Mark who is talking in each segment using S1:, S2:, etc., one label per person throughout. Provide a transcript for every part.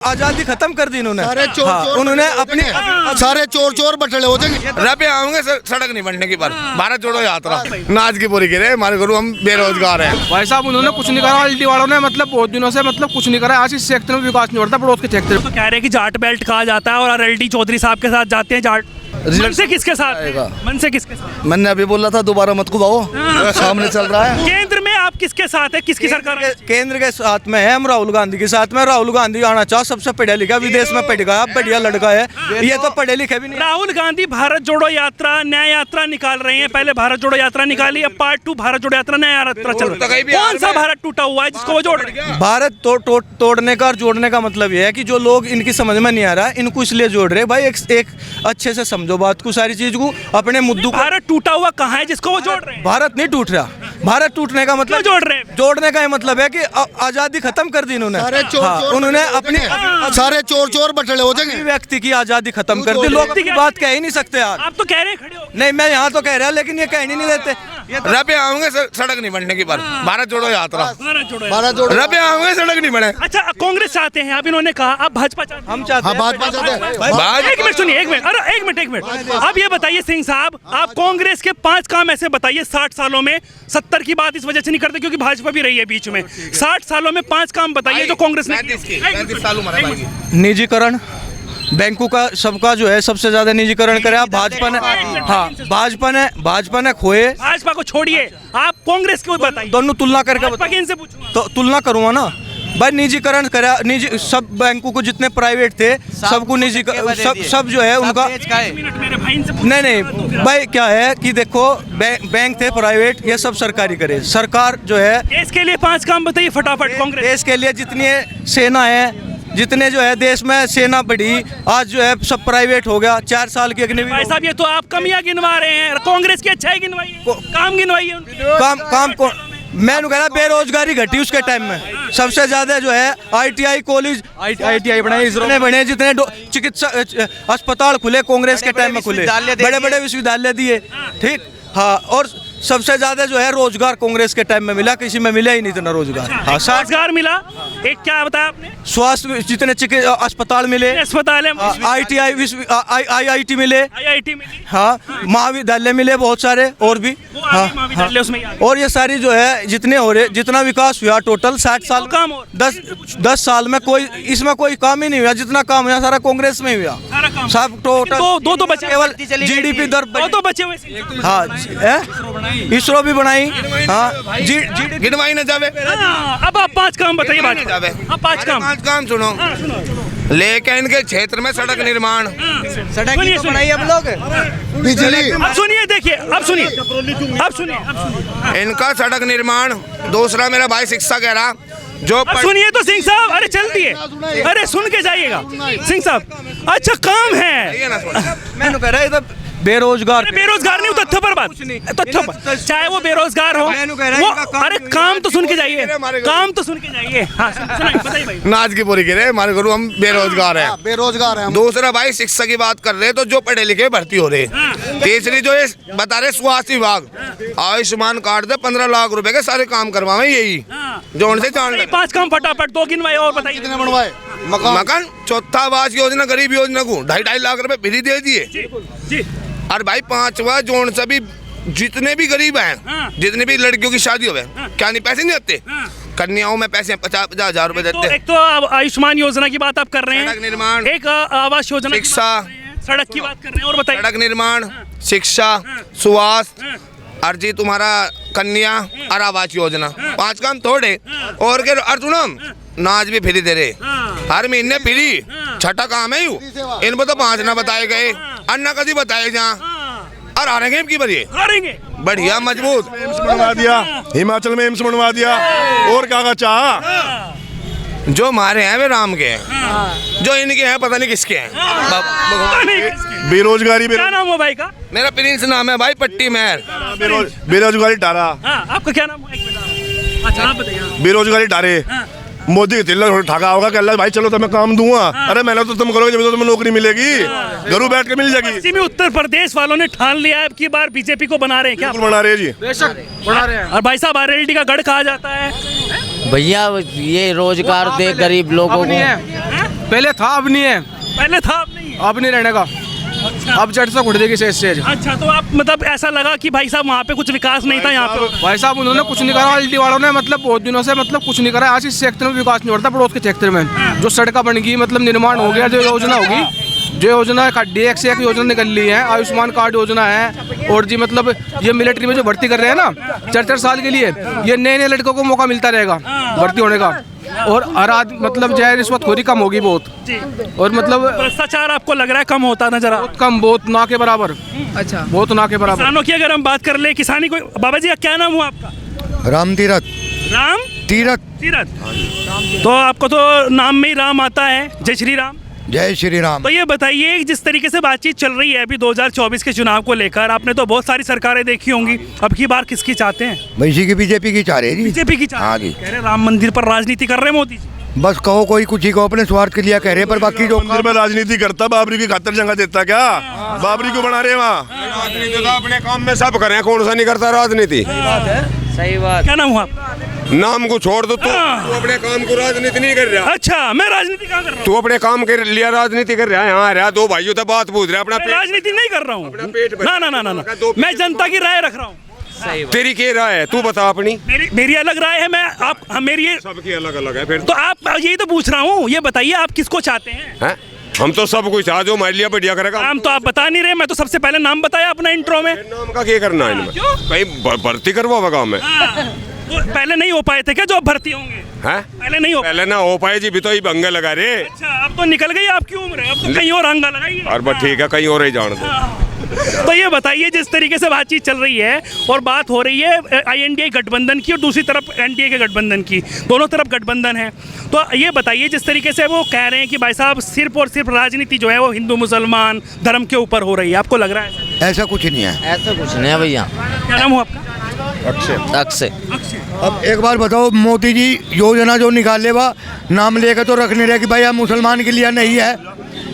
S1: आजादी खत्म कर दी इन्होंने।
S2: सारे चोर चोर
S1: उन्होंने अपनी
S2: सारे चोर चोर बटले हो जाएंगे।
S3: रबे आऊंगे सड़क नहीं बनने की पर भारत जोड़ो यात्रा नाच की पूरी गिरे हमारे गुरु हम बेरोजगार हैं।
S4: भाई साहब उन्होंने कुछ नहीं करा, एलटी वालों ने मतलब बहुत दिनों से मतलब कुछ नहीं करा। आज इस सेक्टर में विकास नहीं बढ़ता, पड़ोस के सेक्टर में
S5: तो कह रहे हैं कि जाट बेल्ट कहा जाता है और आरएलडी चौधरी साहब के साथ जाते हैं जाट। मन से किसके साथ है? मन से किसके साथ?
S2: मैंने अभी बोला था दोबारा मत कुदाओ, सामने चल रहा है।
S5: केंद्र में आप किसके साथ है? किसकी सरकार है?
S1: केंद्र के साथ में है, हम राहुल गांधी के साथ में। राहुल गांधी आना चाहो, सबसे पढ़ा लिखा, विदेश में पढ़ गया, बढ़िया लड़का है। ये तो पढ़े लिखे भी नहीं।
S5: राहुल गांधी भारत जोड़ो यात्रा न्याय यात्रा निकाल रहे हैं। पहले भारत जोड़ो यात्रा निकाली, अब पार्ट 2 भारत जोड़ो यात्रा न्याय यात्रा चल रहा है। कौन सा भारत टूटा हुआ है जिसको वो जोड़ रहे हैं?
S1: भारत तोड़ने का और जोड़ने का मतलब ये है कि जो लोग इनकी समझ में नहीं आ रहा है, इनको इसलिए जोड़ रहे। भाई एक अच्छे से समझो बात को, सारी चीज को, अपने मुद्दों को।
S5: भारत टूटा हुआ कहाँ है जिसको वो जोड़ रहे हैं?
S1: भारत नहीं टूट रहा। भारत टूटने का मतलब
S5: जोड़ रहे हैं?
S1: जोड़ने का ये मतलब है कि आजादी खत्म कर दी इन्होंने।
S2: सारे चोर चोर
S1: उन्होंने अपनी
S2: सारे चोर चोर बटले हो जाएंगे।
S1: व्यक्ति की आजादी खत्म कर दी। लोग की बात कह ही नहीं सकते यार।
S5: आप तो कह रहे हैं खड़े हो।
S1: नहीं, मैं यहाँ तो कह रहा, लेकिन ये कहने नहीं देते।
S3: रबे आऊंगे सड़क नहीं बनने की पर भारत जोड़ो यात्रा
S2: भारत जोड़ो
S3: रबे आऊंगे सड़क नहीं बने।
S5: अच्छा, कांग्रेस चाहते हैं, अब इन्होंने कहा अब भाजपा चाहते हैं।
S1: हम चाहते हैं
S2: भाजपा चाहते हैं।
S5: एक मिनट सुनिए, एक मिनट, अरे एक मिनट। अब ये बताइए सिंह साहब, आप कांग्रेस के 5 काम ऐसे बताइए 60 सालों में। 70 की बात इस वजह से नहीं करते क्योंकि भाजपा भी रही है बीच में। 60 सालों में 5 काम बताइए जो कांग्रेस ने किए।
S1: निजीकरण, बैंकों का सबका जो है सबसे ज्यादा निजीकरण करा भाजपा ने। हाँ, भाजपा ने खोए।
S5: भाजपा को छोड़िए, आप कांग्रेस को बताइए।
S1: दोनों तुलना करके
S5: भाजपा के इनसे पूछूंगा
S1: तो तुलना करूंगा ना भाई। निजीकरण करा, निजी सब बैंकों को जितने प्राइवेट थे सबको निजी, सब जो है उनका।
S5: मिनट मेरे भाई इनसे
S1: नहीं भाई, क्या है कि देखो बैंक थे प्राइवेट, ये सब सरकारी करे। सरकार जो है
S5: देश के लिए 5 काम बताइए फटाफट कांग्रेस।
S1: देश के लिए जितनी सेना है, जितने जो है देश में सेना बढ़ी, आज जो है सब प्राइवेट हो गया। 4 साल की अग्निवीर।
S5: भाई साहब, ये तो आप कमियां गिनवा रहे हैं, कांग्रेस की अच्छाई गिनवाइए, काम गिनवाइए उनकी।
S1: काम को मैं कह रहा, बेरोजगारी घटी उसके टाइम में। सबसे ज्यादा जो है ITI कॉलेज, ITI बनाए, इसरो ने बने, जितने चिकित्सा अस्पताल खुले कांग्रेस के टाइम में खुले, बड़े बड़े विश्वविद्यालय दिए। ठीक, हाँ, और सबसे ज्यादा जो है रोजगार कांग्रेस के टाइम में मिला, किसी में मिला ही नहीं इतना रोजगार। हाँ,
S5: रोजगार मिला। एक क्या बताया आपने?
S1: स्वास्थ्य, जितने चिकित्सा अस्पताल मिले,
S5: अस्पताल है,
S1: ITI IIT मिले,
S5: IIT मिली,
S1: हाँ, महाविद्यालय मिले बहुत सारे और भी। हाँ,
S5: उसमें
S1: और ये सारी जो है जितने हो रहे, जितना विकास हुआ टोटल 60 साल
S5: काम हो,
S1: 10 साल में कोई इसमें कोई काम ही नहीं हुआ। जितना काम हुआ सारा कांग्रेस में हुआ, सब टोटल।
S5: दो बचे,
S1: केवल GDP दर।
S5: दो बचे हुए।
S1: हाँ, इसरो भी बनाई। हाँ,
S3: गिनवाई न जावे।
S5: अब आप 5 काम बताइए। 5
S3: काम सुनो। लेकिन इनके क्षेत्र में सड़क निर्माण,
S1: सड़क बनाई अब लोग,
S2: बिजली।
S5: अब सुनिए, देखिए, अब सुनिए।
S3: इनका सड़क निर्माण। दूसरा मेरा भाई शिक्षा कह रहा जो
S5: सुनिए तो सिंह साहब, अरे चल दिए, अरे सुन के जाइएगा सिंह साहब। अच्छा, काम है।
S1: मैं कह रहा है बेरोजगार
S5: नहीं, तथ्य पर बात, तथ्य पर, चाहे वो बेरोजगार हो वो, अरे काम तो सुन के जाइए, काम तो सुन के जाइए। हाँ, बताइए भाई।
S3: नाच की पूरी गिरे हमारे गुरु हम बेरोजगार हैं।
S2: बेरोजगार हैं।
S3: दूसरा भाई शिक्षा की बात कर रहे हैं तो जो पढ़े लिखे भर्ती हो रहे। तीसरी जो ये बता रहे स्वास्थ्य विभाग आयुष्मान कार्ड दे 15 लाख रुपए के सारे काम करवावे, यही जो उनसे जान।
S5: 5 काम फटाफट 2 गिनवाए और बताइए।
S2: कितने बनवाए?
S3: मकान, चौथा आवास योजना, गरीब योजना को 2.5 लाख रुपए फ्री दे दिए। और भाई 5वां जोन से भी जितने भी गरीब हैं, जितने भी लड़कियों की शादी हो, क्या नहीं पैसे नहीं देते? कन्याओं में पैसे 50-50 हजार रुपए देते हैं।
S5: एक तो आयुष्मान योजना की बात आप कर रहे हैं,
S3: सड़क निर्माण,
S5: एक आवास योजना,
S3: शिक्षा,
S5: सड़क की बात कर रहे हैं, और बताइए।
S3: सड़क निर्माण, शिक्षा, स्वास्थ्य, और जी तुम्हारा कन्या और आवास योजना। 5 काम थोड़े और के अर्जुनम नाच भी फ्री दे रहे, हर महीने फ्री। छठा काम है यू, इनको तो 5 ना बताए गए, अन्ना कभी बताए जा, और हारेंगे की बरिए,
S5: हारेंगे
S3: बढ़िया मजबूत।
S6: एम्स बनवा दिया, हिमाचल में एम्स बनवा दिया, और क्या चाह।
S3: जो हमारे हैं वे राम के हैं, जो इनके हैं पता नहीं किसके हैं।
S6: बेरोजगारी।
S5: क्या नाम हो भाई का?
S3: मेरा प्रिंस नाम है भाई, पट्टी मेहर।
S6: बेरोजगारी टारा।
S5: आपका क्या नाम है? अच्छा, आप बताइए।
S6: बेरोजगारी टारे। मोदी के तिल्ला ठगा होगा कि अल्लाह भाई चलो तो मैं काम दूंगा। अरे मैंने तो तुम करोगे जब तो तुम्हें नौकरी मिलेगी, घरों बैठ के मिल जाएगी।
S5: पश्चिमी उत्तर प्रदेश वालों ने ठान लिया है अब की बार बीजेपी को बना रहे हैं। क्या
S6: बना रहे हैं जी?
S4: बेशक बना रहे हैं।
S5: और भाई साहब, आरएलडी का गढ़ कहा जाता है।
S7: भैया ये रोजगार दे गरीब लोगों को।
S4: पहले था अब नहीं है,
S5: पहले था अब नहीं है।
S4: अब नहीं रहने का। अब जट से उठ देगी स्टेज।
S5: अच्छा, तो आप मतलब ऐसा लगा कि भाई साहब वहाँ पे कुछ विकास नहीं था यहाँ पे?
S4: भाई साहब उन्होंने कुछ नहीं करा, एलडी वालों ने मतलब बहुत दिनों से मतलब कुछ नहीं करा। आज इस सेक्टर में विकास नहीं बढ़ता, पड़ोस के सेक्टर में जो सड़का बन गई, मतलब निर्माण हो गया, जो योजना होगी, जो योजना DX से एक योजना निकल ली है, आयुष्मान कार्ड योजना है, और जी मतलब ये मिलिट्री में जो भर्ती कर रहे हैं ना 4-4 साल के लिए, ये नए नए लड़कों को मौका मिलता रहेगा भर्ती होने का। और हर आदमी मतलब जो है रिश्वतखोरी कम होगी बहुत, और मतलब
S5: भ्रष्टाचार आपको लग रहा है कम होता नजर आ?
S4: कम, बहुत ना के बराबर। अच्छा, बहुत ना के बराबर।
S5: किसानों की अगर हम बात कर ले, किसानी को, बाबा जी क्या नाम हुआ आपका?
S2: राम तीरथ।
S5: राम
S2: तीरथ।
S5: तीरथ। तो आपको तो नाम में ही राम आता है, जय श्री राम।
S2: जय श्री राम।
S5: तो ये बताइए, जिस तरीके से बातचीत चल रही है अभी 2024 के चुनाव को लेकर, आपने तो बहुत सारी सरकारें देखी होंगी, अब की बार किसकी चाहते हैं?
S2: वैसी की बीजेपी की चाह रहे जी।
S5: बीजेपी की चाह
S2: हाँ
S5: रहे
S2: जी।
S5: हैं। कह रहे राम मंदिर पर राजनीति कर रहे हैं मोदी जी।
S2: बस कहो कोई कुछ ही को अपने स्वार्थ के लिए कह रहे, पर बाकी जो
S6: मंदिर में राजनीति करता, बाबरी की खातर जंगा देता क्या? बाबरी को बना रहे वहाँ।
S7: राजनीति तो अपने काम में सब करें, कौन सा नहीं करता राजनीति।
S8: सही बात।
S5: क्या नाम हुआ आपका?
S7: नाम को छोड़ दो, तू अपने काम को राजनीति नहीं कर रहा।
S5: अच्छा, मैं राजनीति क्या कर रहा हूँ?
S7: तू अपने काम के लिए राजनीति कर रहा है। यहाँ रहा दो भाइयों तो बात पूछ रहा, अपना
S5: मैं राजनीति नहीं कर रहा हूँ।
S7: पेट भर-
S5: ना ना ना ना ना, मैं जनता की राय रख रहा हूँ।
S8: सही बात।
S7: तेरी क्या राय है, तू बता अपनी।
S5: मेरी अलग राय है, मैं आप मेरी
S7: सबकी अलग अलग है फिर
S5: तो आप यही तो पूछ रहा हूँ। ये बताइए आप किसको चाहते हैं?
S7: हैं? हम तो सब कुछ आज जो हमारे लिए बढ़िया करेगा।
S5: नाम तो आप बता नहीं रहे, मैं तो सबसे पहले नाम बताया अपना इंट्रो में।
S7: नाम का क्या करना है इनमें?
S5: क्यों?
S7: कहीं भर्ती करवाओगा काम में?
S5: वो पहले नहीं हो पाए थे क्या जो अब भर्ती होंगे?
S7: हैं?
S5: पहले नहीं हो
S7: पहले ना हो पाए जी, भी तो ही भंगे लगा रे।
S5: अच्छा, अब तो निकल गई आपकी उम्र, अब तो कहीं और हंगा लगाइए।
S7: और बस ठीक है, कहीं और ही जान दो।
S5: तो ये बताइए, जिस तरीके से बातचीत चल रही है और बात हो रही है INDA गठबंधन की और दूसरी तरफ NDA के गठबंधन की, दोनों तरफ गठबंधन है, तो ये बताइए जिस तरीके से वो कह रहे हैं कि भाई साहब सिर्फ और सिर्फ राजनीति जो है वो हिंदू मुसलमान धर्म के ऊपर हो रही है, आपको लग रहा है?
S2: ऐसा कुछ नहीं है।
S8: ऐसा कुछ नहीं है भैया।
S5: क्या नाम हुआ आपका?
S8: अक्षय।
S2: अब एक बार बताओ, मोदी जी योजना जो निकाले बा नाम लेकर तो रखने रहे कि भाई यह मुसलमान के लिए नहीं है,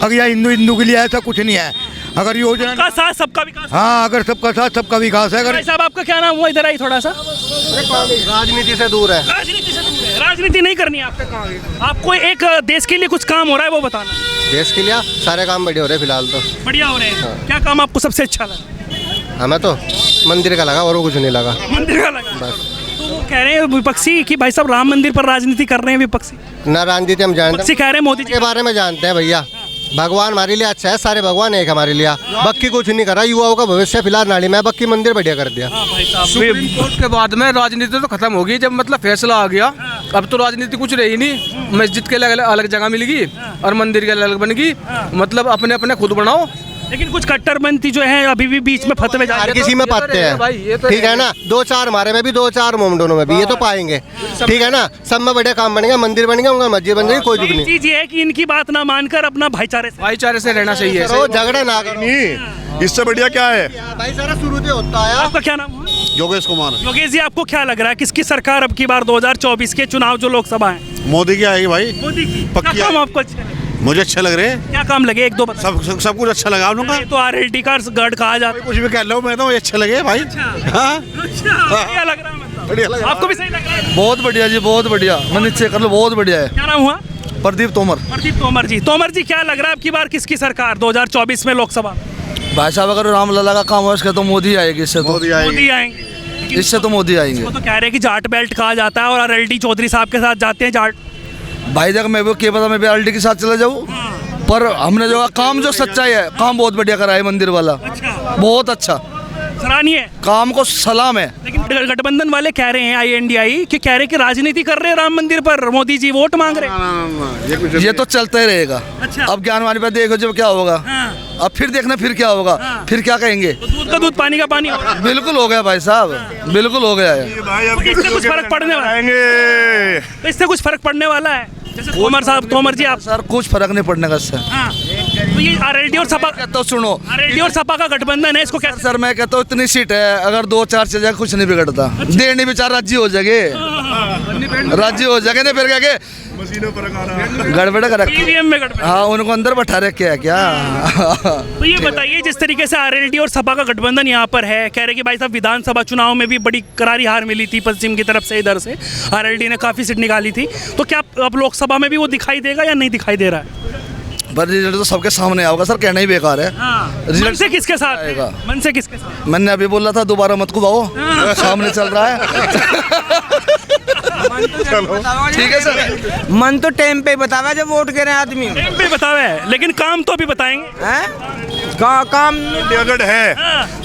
S2: अगर यह हिंदू के लिए, ऐसा कुछ नहीं है। अगर योजना
S5: सबका साथ सबका विकास।
S2: हाँ, अगर सबका साथ सबका विकास है। अगर
S5: भाई साहब आपका क्या नाम हुआ? इधर आई थोड़ा सा।
S2: राजनीति से दूर है।
S5: राजनीति से दूर है, राजनीति नहीं करनी है आपको। आपको एक देश के लिए कुछ काम हो रहा है वो बताना है।
S9: देश के लिए सारे काम बढ़िया हो रहे हैं फिलहाल तो।
S5: बढ़िया हो रहे हैं। क्या काम आपको सबसे अच्छा लगा?
S9: हमें तो मंदिर का लगा, और कुछ नहीं लगा।
S5: मंदिर का लगा। तो वो कह रहे हैं विपक्षी कि भाई साहब राम मंदिर पर राजनीति कर रहे हैं विपक्षी।
S9: ना राजनीति हम जानते
S5: विपक्षी कह रहे हैं मोदी जी
S9: के बारे में जानते हैं भैया। भगवान हमारे लिए अच्छा है, सारे भगवान एक हमारे लिए। बाकी कुछ नहीं करा, युवाओं का भविष्य फिलहाल नाली में, बाकी मंदिर बढ़िया कर दिया।
S4: सुप्रीम कोर्ट के बाद में राजनीति तो खत्म होगी, जब मतलब फैसला आ गया। अब तो राजनीति कुछ रही नहीं, मस्जिद के लिए अलग जगह मिल गई और मंदिर के लिए अलग बन गई, मतलब अपने अपने खुद बनाओ।
S5: लेकिन कुछ कट्टरपंथी जो है अभी भी बीच में फतवे जा
S9: हर
S5: रहे हैं।
S9: किसी में पाते हैं, ठीक है ना। 2-4 हमारे में भी, 2-4 मोमडोनों में भी, ये तो पाएंगे, ठीक है ना। सब में बढ़िया काम बनेगा, मंदिर बनेगा, उनका मस्जिद बन जाएगी, कोई दुख नहीं।
S5: चीज ये है कि इनकी बात ना मानकर अपना भाईचारे से
S4: रहना चाहिए।
S9: करो, झगड़ा ना करो।
S6: नहीं, इससे बढ़िया क्या है?
S9: भाई सारा शुरू से होता है।
S5: आपका क्या नाम हुआ?
S10: योगेश कुमार।
S5: योगेश जी, आपको क्या लग रहा है किसकी सरकार अब की बार 2024 के चुनाव जो लोकसभा है?
S10: मोदी की आएगी भाई,
S5: मोदी की।
S10: पक्की
S5: क्या काम
S10: आएगी।
S5: आपको अच्छे लगे?
S10: मुझे अच्छे लग रहे हैं।
S5: क्या काम लगे? एक दो बता।
S10: सब कुछ अच्छा लगा उनका।
S5: ये तो RLT का गढ़ कहा जाता है।
S10: कुछ भी कह लो, मैं तो ये अच्छे लगे भाई। हाँ,
S5: अच्छा, क्या लग रहा है मतलब?
S10: बढ़िया लगा।
S5: आपको भी सही लग रहा है?
S2: बहुत बढ़िया जी, बहुत बढ़िया। मन इच्छे कर लो, बहुत बढ़िया है।
S5: क्या नाम हुआ?
S2: प्रदीप तोमर।
S5: प्रदीप तोमर जी। तोमर जी, क्या लग रहा है अब की बार किसकी सरकार 2024 में लोकसभा?
S2: भाई साहब अगर रामलला का काम हो इसका तो मोदी आएगी, इससे तो
S5: मोदी आएंगे।
S2: इससे तो मोदी आएंगे।
S5: वो तो कह रहे हैं कि जाट बेल्ट कहा जाता है और RLT चौधरी साहब के साथ जाते हैं जाट।
S2: भाई जगह मैं वो क्या पता, मैं भी RLT के साथ चला जाऊँ, पर हमने जो काम जो सच्चाई है, काम बहुत बढ़िया करा है मंदिर वाला।
S5: अच्छा,
S2: बहुत अच्छा
S5: सराहनीय है।
S2: काम को सलाम है।
S5: लेकिन गठबंधन वाले कह रहे हैं INDI कि कह रहे हैं कि राजनीति कर रहे हैं राम मंदिर पर, मोदी जी वोट मांग रहे हैं।
S2: ये तो चलता ही रहेगा।
S5: अच्छा।
S2: अब ज्ञानवाणी पे देखो जब क्या होगा।
S5: हाँ।
S2: अब फिर देखना फिर क्या होगा।
S5: हाँ।
S2: फिर क्या कहेंगे।
S5: तो दूध का दूध पानी का पानी हो रहा है।
S2: बिल्कुल हो गया भाई साहब, बिल्कुल हो गया है।
S6: भाई अब
S5: तो इससे कुछ फर्क पड़ने वाला है?
S6: आएंगे।
S5: तो इससे कुछ फर्क पड़ने वाला है? जैसे तोमर जी आप।
S2: सर कुछ फर्क नहीं पड़ने का इससे।
S5: हाँ। तो ये आरएलडी और सपा,
S1: तो सुनो,
S5: आरएलडी और सपा का गठबंधन है, इसको कैसे?
S1: सर मैं कहता हूँ इतनी सीट है, अगर 2-4 से जाए कुछ नहीं बिगड़ता। देनी विचार राज्य हो जाएंगे, राज्य हो जाएंगे ना, फिर क्या के गड़बड़ कर रखे।
S5: ईवीएम में गठबंधन।
S1: हाँ, उनको अंदर बैठा रखे है क्या?
S5: तो ये बताइए, जिस तरीके से आरएलडी और सपा का गठबंधन यहाँ पर है, कह रहे कि भाई साहब विधानसभा चुनाव में भी बड़ी करारी हार मिली थी पश्चिम की तरफ से, इधर से आरएलडी ने काफी सीट निकाली थी, तो क्या अब लोकसभा में भी वो दिखाई देगा या नहीं दिखाई दे रहा है?
S1: पर रिजल्ट तो सबके सामने आओगा सर, कहना ही बेकार है।
S5: मन से किसके साथ
S1: आएगा?
S5: मन से किसके साथ?
S1: मैंने अभी बोला था दोबारा मत कुबाओ, सामने चल रहा है। ठीक है सर,
S8: मन तो टाइम पे बतावा जब वोट करे आदमी
S5: टाइम पे बतावे, लेकिन काम तो अभी बताएंगे।
S8: हैं काम
S6: टिकट है,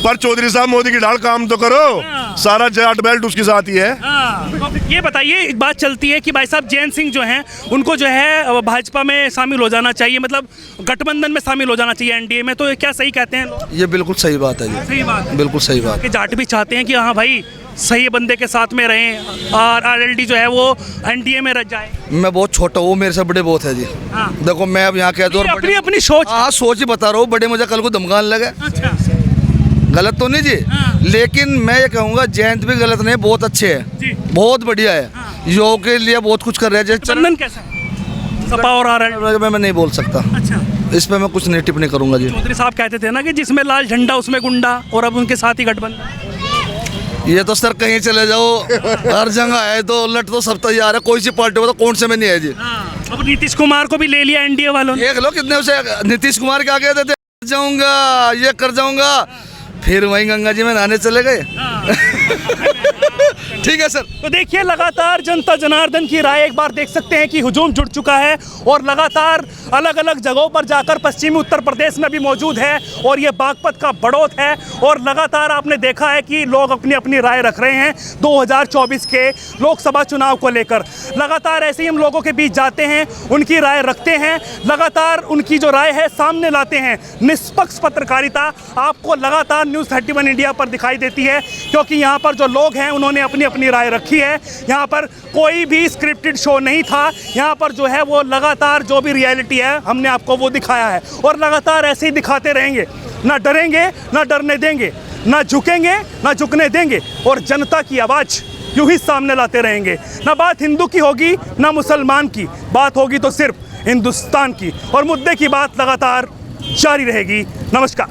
S6: पर चौधरी साहब मोदी की ढाल काम तो करो, सारा जाट बेल्ट उसके साथ ही है।
S5: तो ये बताइए, एक बात चलती है कि भाई साहब जैन सिंह जो हैं उनको जो है भाजपा में शामिल हो जाना चाहिए, मतलब गठबंधन में शामिल हो जाना चाहिए एनडीए में, तो क्या सही कहते हैं लोग?
S1: ये बिल्कुल सही बात है जी,
S5: सही बात है।
S1: बिल्कुल सही बात।
S5: कि जाट भी चाहते हैं कि हाँ भाई सही बंदे के साथ में रहें और आरएलडी जो है वो एनडीए में रह जाए।
S1: मैं बहुत छोटा हूँ, मेरे से बड़े बहुत है जी।
S5: हाँ।
S1: देखो मैं अब यहाँ कहता हूँ,
S5: अपनी अपनी सोच।
S1: हाँ सोच ही बता रहा हूँ, बड़े मुझे कल को धमकाने लगे।
S5: अच्छा,
S1: गलत तो नहीं जी, लेकिन मैं ये कहूँगा जयंत भी गलत नहीं, बहुत अच्छे
S5: जी।
S1: है, बहुत बढ़िया है, योग के लिए बहुत कुछ कर रहे हैं।
S5: गठबंधन कैसा है सपा और आरएलडी?
S1: मैं नहीं बोल सकता,
S5: अच्छा,
S1: इस पे मैं कुछ नहीं टिप्पणी करूंगा जी।
S5: चौधरी साहब कहते थे ना कि जिसमें लाल झंडा उसमें गुंडा, और अब उनके साथ ही गठबंधन।
S1: ये तो सर कहीं चले जाओ, हर जगह है, तो लट तो सब तैयार है, कोई सी पार्टी में तो कौन से में नहीं है जी।
S5: अब नीतीश कुमार को भी ले लिया एनडीए वालों ने।
S1: देख लो कितने उसे नीतीश कुमार के आगे देते, जाऊंगा ये कर जाऊंगा, फिर वहीं गंगा जी में नहाने चले गए। ठीक है सर।
S5: तो देखिए, लगातार जनता जनार्दन की राय एक बार देख सकते हैं कि हुजूम जुड़ चुका है और लगातार अलग अलग जगहों पर जाकर पश्चिमी उत्तर प्रदेश में भी मौजूद है, और ये बागपत का बड़ौत है, और लगातार आपने देखा है कि लोग अपनी अपनी राय रख रहे हैं 2024 के लोकसभा चुनाव को लेकर। लगातार ऐसे ही हम लोगों के बीच जाते हैं, उनकी राय रखते हैं, लगातार उनकी जो राय है सामने लाते हैं। निष्पक्ष पत्रकारिता आपको लगातार न्यूज़ 31 इंडिया पर दिखाई देती है, क्योंकि यहाँ पर जो लोग हैं उन्होंने अपनी अपनी राय रखी है। यहाँ पर कोई भी स्क्रिप्टेड शो नहीं था, यहाँ पर जो है वो लगातार जो भी रियलिटी है हमने आपको वो दिखाया है, और लगातार ऐसे ही दिखाते रहेंगे। ना डरेंगे, ना डरने देंगे, ना झुकेंगे, ना झुकने देंगे, और जनता की आवाज़ यूं ही सामने लाते रहेंगे। ना बात हिंदू की होगी, ना मुसलमान की, बात होगी तो सिर्फ हिंदुस्तान की, और मुद्दे की बात लगातार जारी रहेगी। नमस्कार।